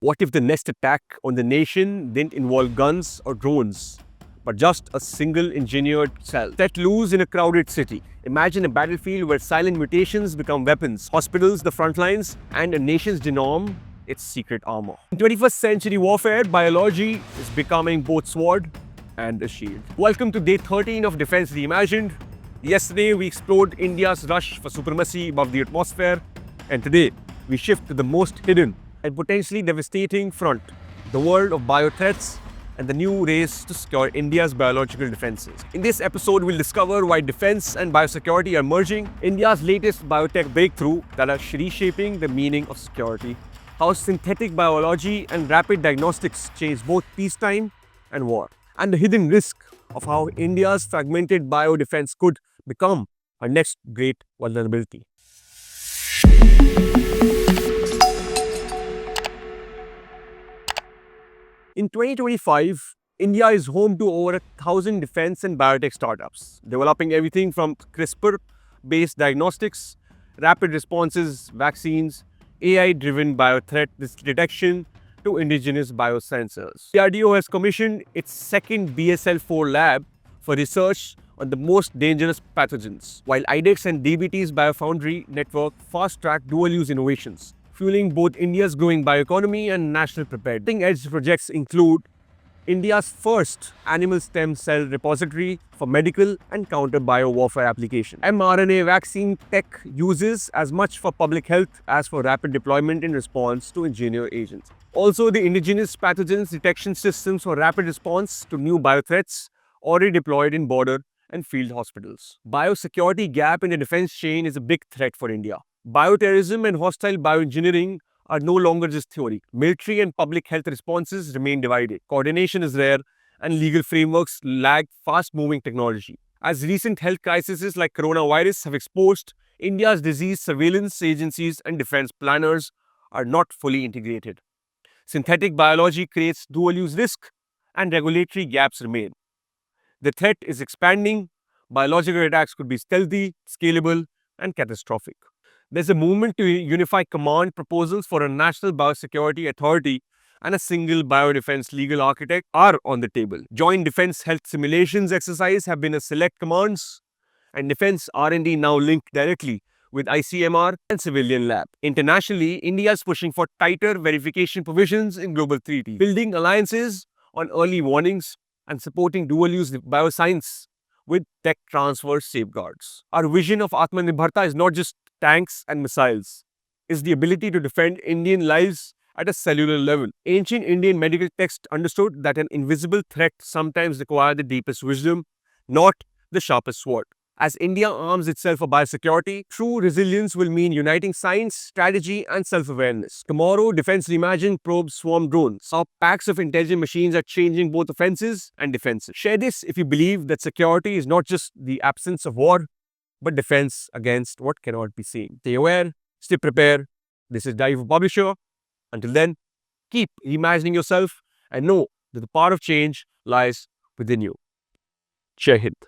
What if the next attack on the nation didn't involve guns or drones, but just a single engineered cell set loose in a crowded city? Imagine a battlefield where silent mutations become weapons, hospitals the front lines, and a nation's genome its secret armor. In 21st century warfare, biology is becoming both sword and a shield. Welcome to day 13 of Defence Reimagined. Yesterday, we explored India's rush for supremacy above the atmosphere, and today, we shift to the most hidden and potentially devastating front, the world of biothreats and the new race to secure India's biological defenses. In this episode, we'll discover why defense and biosecurity are merging, India's latest biotech breakthrough that are reshaping the meaning of security, how synthetic biology and rapid diagnostics change both peacetime and war, and the hidden risk of how India's fragmented biodefense could become our next great vulnerability. In 2025, India is home to over 1,000 defense and biotech startups, developing everything from CRISPR-based diagnostics, rapid responses, vaccines, AI-driven biothreat detection, to indigenous biosensors. DRDO has commissioned its second BSL-4 lab for research on the most dangerous pathogens, while IDEX and DBT's Biofoundry network fast-track dual-use innovations, fueling both India's growing bioeconomy and national preparedness. Cutting-edge projects include India's first animal stem cell repository for medical and counter-bio warfare application. mRNA vaccine tech uses as much for public health as for rapid deployment in response to engineered agents. Also, the indigenous pathogens detection systems for rapid response to new biothreats already deployed in border and field hospitals. Biosecurity gap in the defense chain is a big threat for India. Bioterrorism and hostile bioengineering are no longer just theory. Military and public health responses remain divided. Coordination is rare, and legal frameworks lag fast-moving technology. As recent health crises like coronavirus have exposed, India's disease surveillance agencies and defense planners are not fully integrated. Synthetic biology creates dual-use risk, and regulatory gaps remain. The threat is expanding. Biological attacks could be stealthy, scalable, and catastrophic. There's a movement to unify command proposals for a national biosecurity authority and a single biodefense legal architect are on the table. Joint defense health simulations exercise have been a select commands, and defense R&D now linked directly with ICMR and civilian lab. Internationally, India is pushing for tighter verification provisions in global treaties, building alliances on early warnings and supporting dual-use bioscience with tech transfer safeguards. Our vision of Atmanirbharta is not just tanks and missiles. It's the ability to defend Indian lives at a cellular level. Ancient Indian medical texts understood that an invisible threat sometimes requires the deepest wisdom, not the sharpest sword. As India arms itself for biosecurity, true resilience will mean uniting science, strategy, and self-awareness. Tomorrow, Defence Reimagined probes swarm drones. How packs of intelligent machines are changing both offenses and defenses. Share this if you believe that security is not just the absence of war, but defense against what cannot be seen. Stay aware, stay prepared. This is Dive Publisher. Until then, keep reimagining yourself and know that the power of change lies within you. Jai Hind.